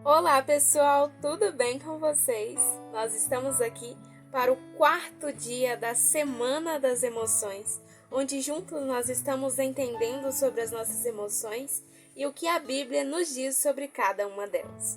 Olá pessoal, tudo bem com vocês? Nós estamos aqui para o quarto dia da Semana das Emoções, onde juntos nós estamos entendendo sobre as nossas emoções e o que a Bíblia nos diz sobre cada uma delas.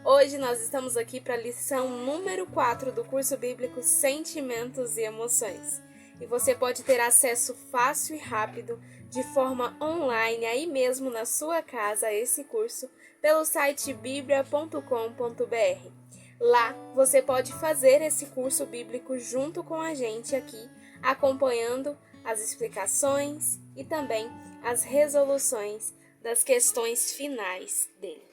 Hoje nós estamos aqui para a lição número 4 do curso bíblico Sentimentos e Emoções. E você pode ter acesso fácil e rápido, de forma online, aí mesmo na sua casa, a esse curso, pelo site biblia.com.br. Lá você pode fazer esse curso bíblico junto com a gente aqui, acompanhando as explicações e também as resoluções das questões finais dele.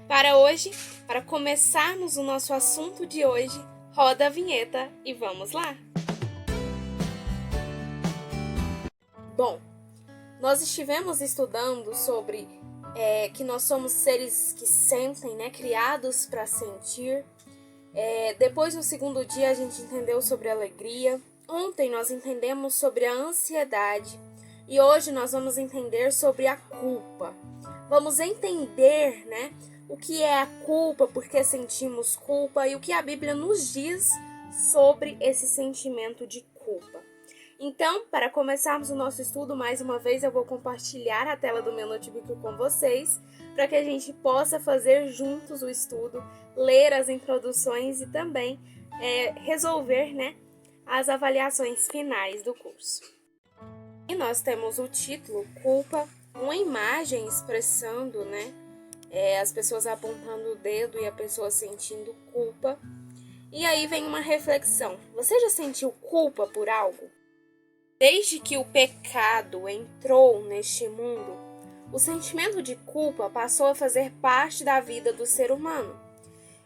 Para hoje, para começarmos o nosso assunto de hoje, roda a vinheta e vamos lá! Bom, nós estivemos estudando sobre que nós somos seres que sentem, criados para sentir. Depois, no segundo dia, a gente entendeu sobre a alegria. Ontem nós entendemos sobre a ansiedade. E hoje nós vamos entender sobre a culpa. Vamos entender, o que é a culpa, por que sentimos culpa e o que a Bíblia nos diz sobre esse sentimento de culpa. Então, para começarmos o nosso estudo, mais uma vez eu vou compartilhar a tela do meu notebook com vocês, para que a gente possa fazer juntos o estudo, ler as introduções e também resolver, as avaliações finais do curso. E nós temos o título, Culpa, uma imagem expressando, as pessoas apontando o dedo e a pessoa sentindo culpa. E aí vem uma reflexão. Você já sentiu culpa por algo? Desde que o pecado entrou neste mundo, o sentimento de culpa passou a fazer parte da vida do ser humano.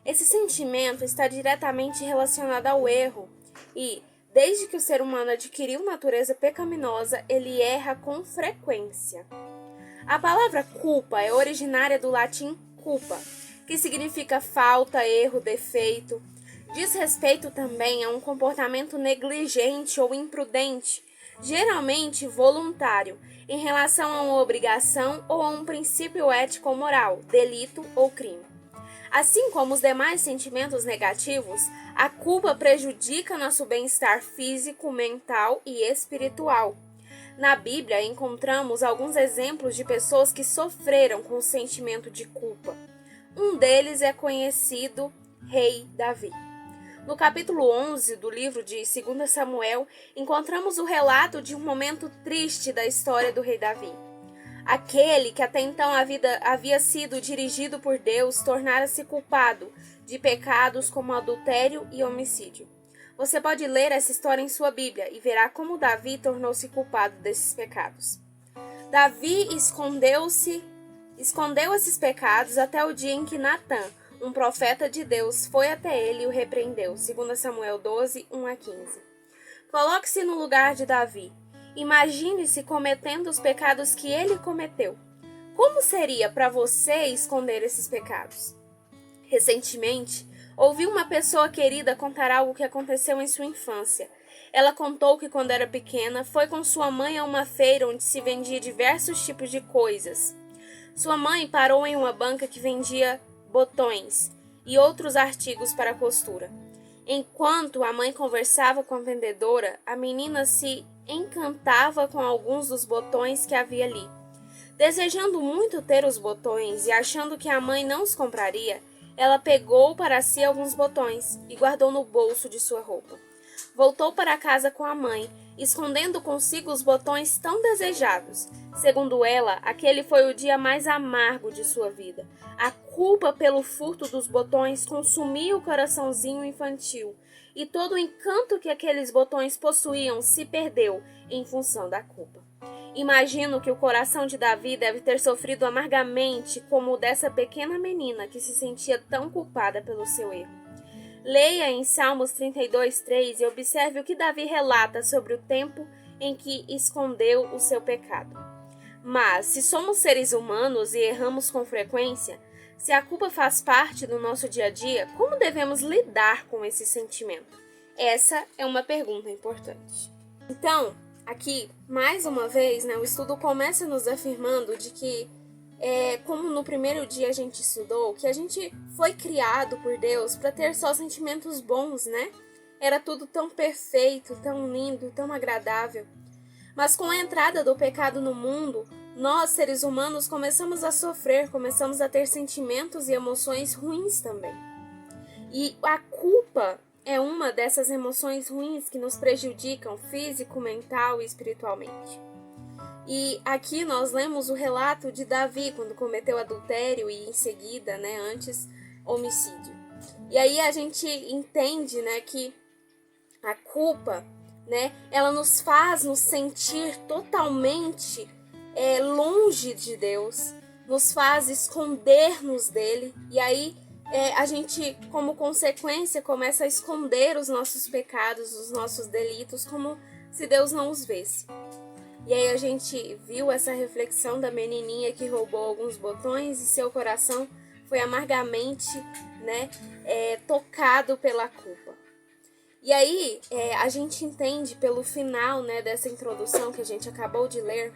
Esse sentimento está diretamente relacionado ao erro e, desde que o ser humano adquiriu natureza pecaminosa, ele erra com frequência. A palavra culpa é originária do latim culpa, que significa falta, erro, defeito. Diz respeito também a um comportamento negligente ou imprudente, geralmente voluntário, em relação a uma obrigação ou a um princípio ético ou moral, delito ou crime. Assim como os demais sentimentos negativos, a culpa prejudica nosso bem-estar físico, mental e espiritual. Na Bíblia encontramos alguns exemplos de pessoas que sofreram com o sentimento de culpa. Um deles é conhecido Rei Davi. No capítulo 11 do livro de 2 Samuel, encontramos o relato de um momento triste da história do rei Davi. Aquele que até então havia sido dirigido por Deus tornara-se culpado de pecados como adultério e homicídio. Você pode ler essa história em sua Bíblia e verá como Davi tornou-se culpado desses pecados. Davi escondeu esses pecados até o dia em que Natã, um profeta de Deus, foi até ele e o repreendeu. 2 Samuel 12, 1-15. Coloque-se no lugar de Davi. Imagine-se cometendo os pecados que ele cometeu. Como seria para você esconder esses pecados? Recentemente, ouvi uma pessoa querida contar algo que aconteceu em sua infância. Ela contou que quando era pequena, foi com sua mãe a uma feira onde se vendia diversos tipos de coisas. Sua mãe parou em uma banca que vendia botões e outros artigos para costura. Enquanto a mãe conversava com a vendedora, a menina se encantava com alguns dos botões que havia ali. Desejando muito ter os botões e achando que a mãe não os compraria, ela pegou para si alguns botões e guardou no bolso de sua roupa. Voltou para casa com a mãe, escondendo consigo os botões tão desejados. Segundo ela, aquele foi o dia mais amargo de sua vida. A culpa pelo furto dos botões consumia o coraçãozinho infantil, e todo o encanto que aqueles botões possuíam se perdeu em função da culpa. Imagino que o coração de Davi deve ter sofrido amargamente como o dessa pequena menina que se sentia tão culpada pelo seu erro. Leia em Salmos 32:3 e observe o que Davi relata sobre o tempo em que escondeu o seu pecado. Mas, se somos seres humanos e erramos com frequência, se a culpa faz parte do nosso dia a dia, como devemos lidar com esse sentimento? Essa é uma pergunta importante. Então, aqui, mais uma vez, o estudo começa nos afirmando de que como no primeiro dia a gente estudou, que a gente foi criado por Deus para ter só sentimentos bons, né? Era tudo tão perfeito, tão lindo, tão agradável. Mas com a entrada do pecado no mundo, nós, seres humanos, começamos a sofrer, começamos a ter sentimentos e emoções ruins também. E a culpa é uma dessas emoções ruins que nos prejudicam físico, mental e espiritualmente. E aqui nós lemos o relato de Davi quando cometeu adultério e em seguida, antes, homicídio. E aí a gente entende, que a culpa, ela nos faz nos sentir totalmente longe de Deus, nos faz esconder-nos dele. E aí a gente, como consequência, começa a esconder os nossos pecados, os nossos delitos, como se Deus não os visse. E aí a gente viu essa reflexão da menininha que roubou alguns botões e seu coração foi amargamente, tocado pela culpa. E aí a gente entende pelo final, dessa introdução que a gente acabou de ler,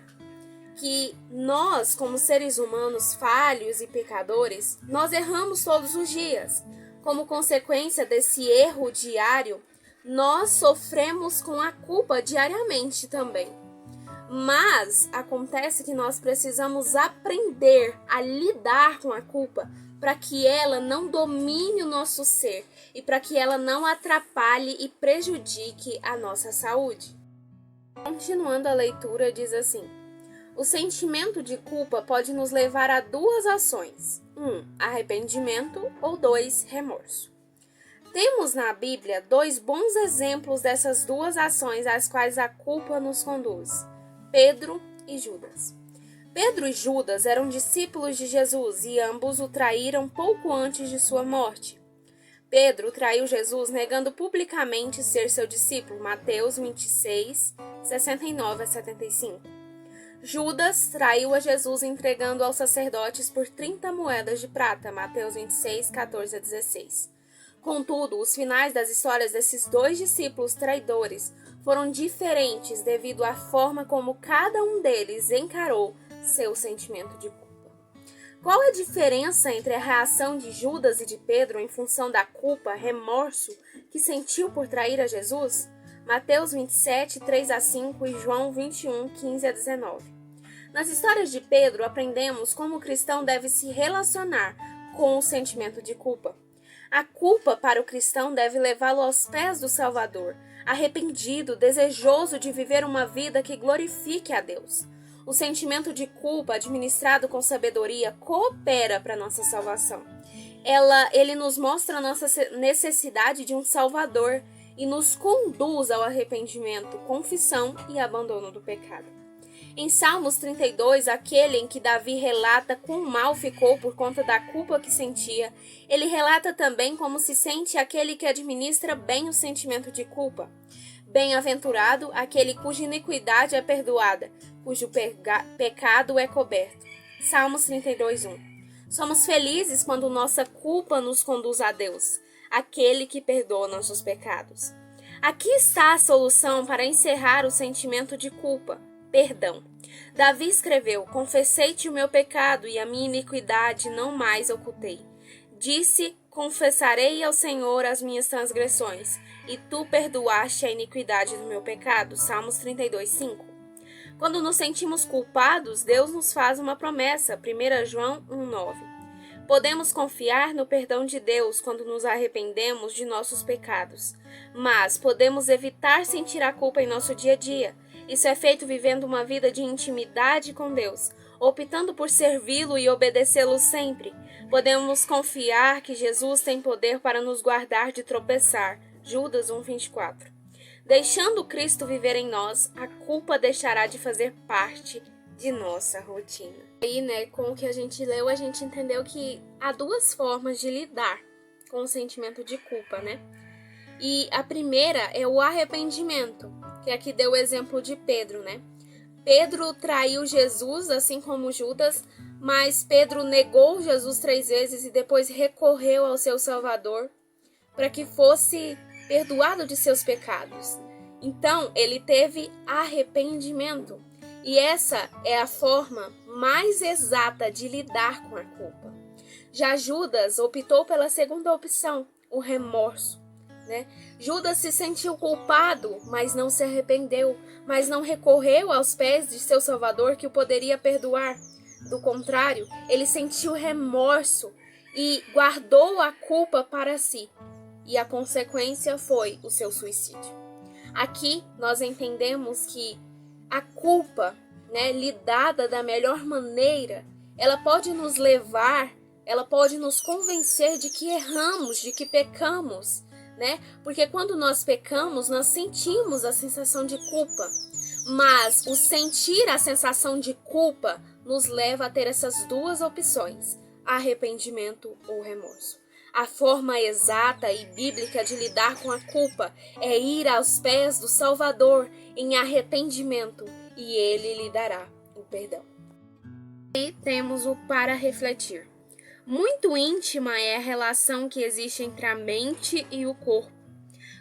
que nós, como seres humanos falhos e pecadores, nós erramos todos os dias. Como consequência desse erro diário, nós sofremos com a culpa diariamente também. Mas acontece que nós precisamos aprender a lidar com a culpa para que ela não domine o nosso ser e para que ela não atrapalhe e prejudique a nossa saúde. Continuando a leitura, diz assim: o sentimento de culpa pode nos levar a duas ações: 1. Arrependimento ou 2. Remorso. Temos na Bíblia 2 bons exemplos dessas duas ações às quais a culpa nos conduz: Pedro e Judas. Pedro e Judas eram discípulos de Jesus e ambos o traíram pouco antes de sua morte. Pedro traiu Jesus negando publicamente ser seu discípulo, Mateus 26, 69 a 75. Judas traiu a Jesus entregando aos sacerdotes por 30 moedas de prata, Mateus 26, 14 a 16. Contudo, os finais das histórias desses 2 discípulos traidores foram diferentes devido à forma como cada um deles encarou seu sentimento de culpa. Qual a diferença entre a reação de Judas e de Pedro em função da culpa, remorso que sentiu por trair a Jesus? Mateus 27, 3 a 5 e João 21, 15 a 19. Nas histórias de Pedro, aprendemos como o cristão deve se relacionar com o sentimento de culpa. A culpa para o cristão deve levá-lo aos pés do Salvador, arrependido, desejoso de viver uma vida que glorifique a Deus. O sentimento de culpa, administrado com sabedoria, coopera para a nossa salvação. Ele nos mostra a nossa necessidade de um Salvador e nos conduz ao arrependimento, confissão e abandono do pecado. Em Salmos 32, aquele em que Davi relata quão mal ficou por conta da culpa que sentia, ele relata também como se sente aquele que administra bem o sentimento de culpa. Bem-aventurado aquele cuja iniquidade é perdoada, cujo pecado é coberto. Salmos 32, 1. Somos felizes quando nossa culpa nos conduz a Deus, aquele que perdoa nossos pecados. Aqui está a solução para encerrar o sentimento de culpa: perdão. Davi escreveu: confessei-te o meu pecado e a minha iniquidade não mais ocultei. Disse: confessarei ao Senhor as minhas transgressões, e tu perdoaste a iniquidade do meu pecado. Salmos 32, 5. Quando nos sentimos culpados, Deus nos faz uma promessa. 1 João 1, 9. Podemos confiar no perdão de Deus quando nos arrependemos de nossos pecados, mas podemos evitar sentir a culpa em nosso dia a dia. Isso é feito vivendo uma vida de intimidade com Deus, optando por servi-lo e obedecê-lo sempre. Podemos confiar que Jesus tem poder para nos guardar de tropeçar. Judas 1:24. Deixando Cristo viver em nós, a culpa deixará de fazer parte de nossa rotina. Aí, com o que a gente leu, a gente entendeu que há 2 formas de lidar com o sentimento de culpa, E a primeira é o arrependimento, que aqui deu o exemplo de Pedro, Pedro traiu Jesus, assim como Judas, mas Pedro negou Jesus 3 vezes e depois recorreu ao seu Salvador para que fosse perdoado de seus pecados. Então, ele teve arrependimento. E essa é a forma mais exata de lidar com a culpa. Já Judas optou pela segunda opção, o remorso, né? Judas se sentiu culpado, mas não se arrependeu, mas não recorreu aos pés de seu Salvador que o poderia perdoar. Do contrário, ele sentiu remorso e guardou a culpa para si. E a consequência foi o seu suicídio. Aqui nós entendemos que a culpa, né, lidada da melhor maneira, ela pode nos levar, ela pode nos convencer de que erramos, de que pecamos, né? Porque quando nós pecamos, nós sentimos a sensação de culpa. Mas o sentir a sensação de culpa nos leva a ter essas duas opções, arrependimento ou remorso. A forma exata e bíblica de lidar com a culpa é ir aos pés do Salvador em arrependimento e Ele lhe dará o perdão. E temos o para refletir. Muito íntima é a relação que existe entre a mente e o corpo.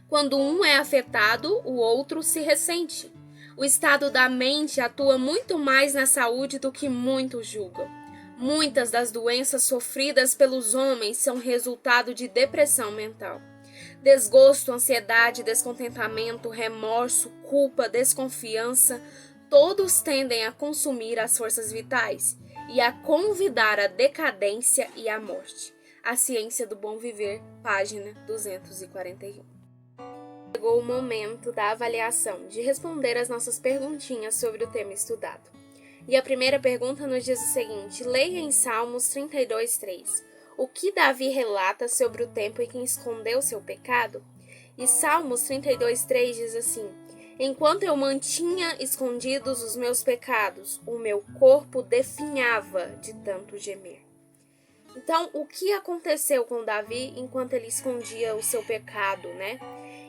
Quando um é afetado, o outro se ressente. O estado da mente atua muito mais na saúde do que muitos julgam. Muitas das doenças sofridas pelos homens são resultado de depressão mental. Desgosto, ansiedade, descontentamento, remorso, culpa, desconfiança, todos tendem a consumir as forças vitais e a convidar à decadência e à morte. A Ciência do Bom Viver, página 241. Chegou o momento da avaliação, de responder as nossas perguntinhas sobre o tema estudado. E a primeira pergunta nos diz o seguinte: leia em Salmos 32:3. O que Davi relata sobre o tempo em que escondeu seu pecado? E Salmos 32:3 diz assim: enquanto eu mantinha escondidos os meus pecados, o meu corpo definhava de tanto gemer. Então, o que aconteceu com Davi enquanto ele escondia o seu pecado, né?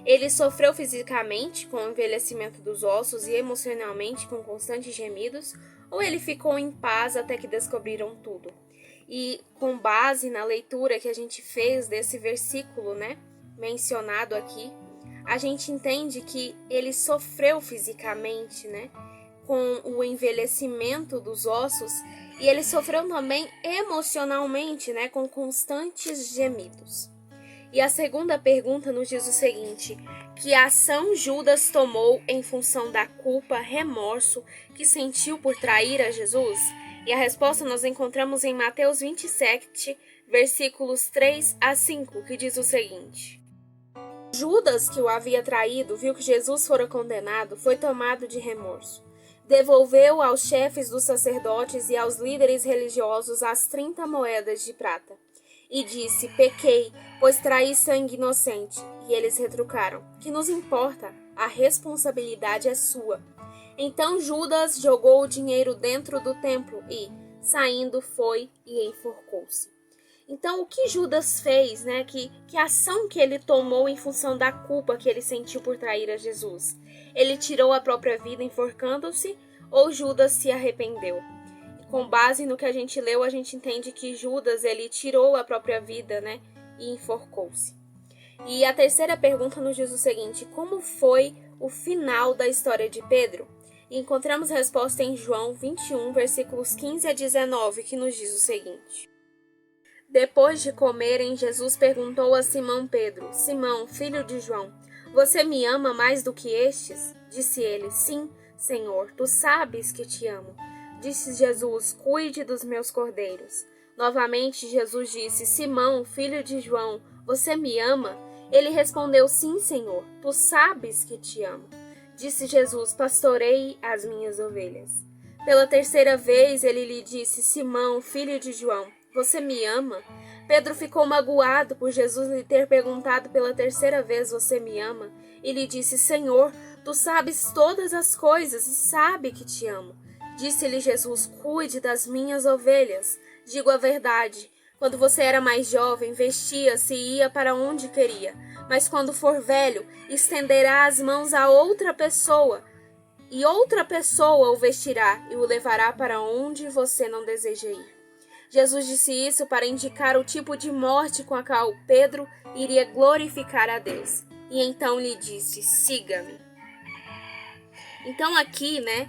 Ele sofreu fisicamente com o envelhecimento dos ossos e emocionalmente com constantes gemidos, ou ele ficou em paz até que descobriram tudo? E com base na leitura que a gente fez desse versículo, né, mencionado aqui, a gente entende que ele sofreu fisicamente, né, com o envelhecimento dos ossos, e ele sofreu também emocionalmente, né, com constantes gemidos. E a segunda pergunta nos diz o seguinte: que ação Judas tomou em função da culpa, remorso que sentiu por trair a Jesus? E a resposta nós encontramos em Mateus 27, versículos 3 a 5, que diz o seguinte: Judas, que o havia traído, viu que Jesus fora condenado, foi tomado de remorso. Devolveu aos chefes dos sacerdotes e aos líderes religiosos as 30 moedas de prata. E disse: pequei, pois traí sangue inocente. E eles retrucaram: que nos importa? A responsabilidade é sua. Então Judas jogou o dinheiro dentro do templo e, saindo, foi e enforcou-se. Então, o que Judas fez, né? Que ação que ele tomou em função da culpa que ele sentiu por trair a Jesus? Ele tirou a própria vida enforcando-se ou Judas se arrependeu? Com base no que a gente leu, a gente entende que Judas, ele tirou a própria vida, né, e enforcou-se. E a terceira pergunta nos diz o seguinte: como foi o final da história de Pedro? E encontramos a resposta em João 21, versículos 15 a 19, que nos diz o seguinte: depois de comerem, Jesus perguntou a Simão Pedro: Simão, filho de João, você me ama mais do que estes? Disse ele: sim, Senhor, tu sabes que te amo. Disse Jesus: cuide dos meus cordeiros. Novamente Jesus disse: Simão, filho de João, você me ama? Ele respondeu: sim, Senhor, tu sabes que te amo. Disse Jesus: pastorei as minhas ovelhas. Pela terceira vez ele lhe disse: Simão, filho de João, você me ama? Pedro ficou magoado por Jesus lhe ter perguntado pela terceira vez: você me ama? E lhe disse: Senhor, tu sabes todas as coisas e sabe que te amo. Disse-lhe Jesus: cuide das minhas ovelhas. Digo a verdade, quando você era mais jovem, vestia-se e ia para onde queria. Mas quando for velho, estenderá as mãos a outra pessoa, e outra pessoa o vestirá e o levará para onde você não deseja ir. Jesus disse isso para indicar o tipo de morte com a qual Pedro iria glorificar a Deus. E então lhe disse: siga-me. Então aqui, né,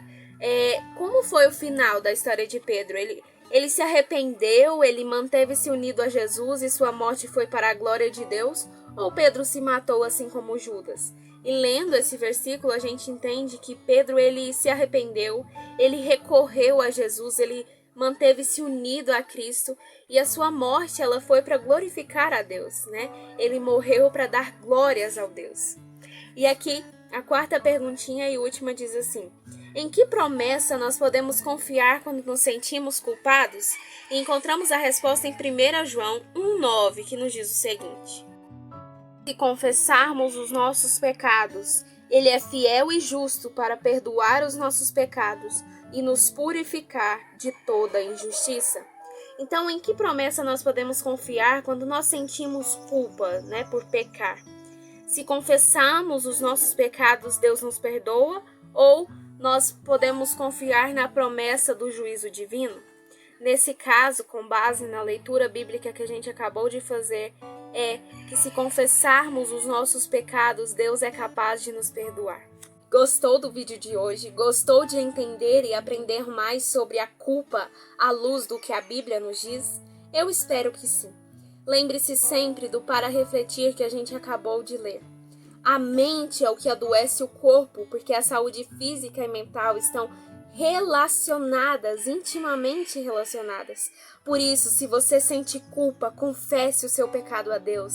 Como foi o final da história de Pedro? Ele se arrependeu, ele manteve-se unido a Jesus e sua morte foi para a glória de Deus? Ou Pedro se matou assim como Judas? E lendo esse versículo, a gente entende que Pedro ele se arrependeu, ele recorreu a Jesus, ele manteve-se unido a Cristo e a sua morte ela foi para glorificar a Deus, né? Ele morreu para dar glórias ao Deus. E aqui, a quarta perguntinha e última diz assim: em que promessa nós podemos confiar quando nos sentimos culpados? E encontramos a resposta em 1 João 1,9, que nos diz o seguinte: se confessarmos os nossos pecados, Ele é fiel e justo para perdoar os nossos pecados e nos purificar de toda injustiça. Então, em que promessa nós podemos confiar quando nós sentimos culpa, né, por pecar? Se confessarmos os nossos pecados, Deus nos perdoa, ou nós podemos confiar na promessa do juízo divino? Nesse caso, com base na leitura bíblica que a gente acabou de fazer, é que se confessarmos os nossos pecados, Deus é capaz de nos perdoar. Gostou do vídeo de hoje? Gostou de entender e aprender mais sobre a culpa à luz do que a Bíblia nos diz? Eu espero que sim. Lembre-se sempre do para refletir que a gente acabou de ler. A mente é o que adoece o corpo, porque a saúde física e mental estão relacionadas, intimamente relacionadas. Por isso, se você sente culpa, confesse o seu pecado a Deus.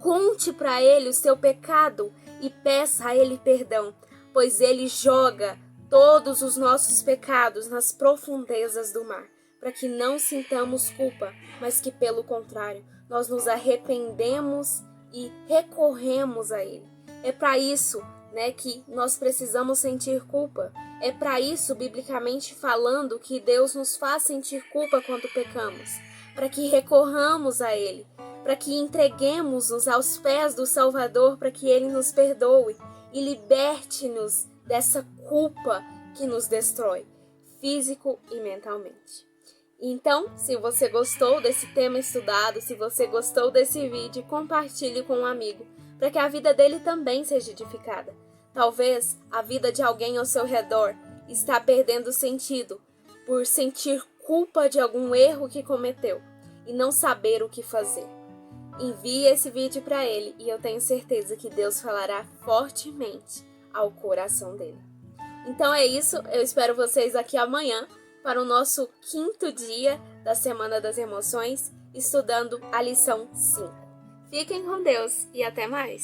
Conte para Ele o seu pecado e peça a Ele perdão, pois Ele joga todos os nossos pecados nas profundezas do mar, para que não sintamos culpa, mas que, pelo contrário, nós nos arrependemos e recorremos a Ele. É para isso, né, que nós precisamos sentir culpa. É para isso, biblicamente falando, que Deus nos faz sentir culpa quando pecamos, para que recorramos a Ele, para que entreguemos-nos aos pés do Salvador, para que Ele nos perdoe e liberte-nos dessa culpa que nos destrói, físico e mentalmente. Então, se você gostou desse tema estudado, se você gostou desse vídeo, compartilhe com um amigo, para que a vida dele também seja edificada. Talvez a vida de alguém ao seu redor está perdendo sentido por sentir culpa de algum erro que cometeu e não saber o que fazer. Envie esse vídeo para ele e eu tenho certeza que Deus falará fortemente ao coração dele. Então é isso, eu espero vocês aqui amanhã para o nosso 5º dia da Semana das Emoções, estudando a lição 5. Fiquem com Deus e até mais!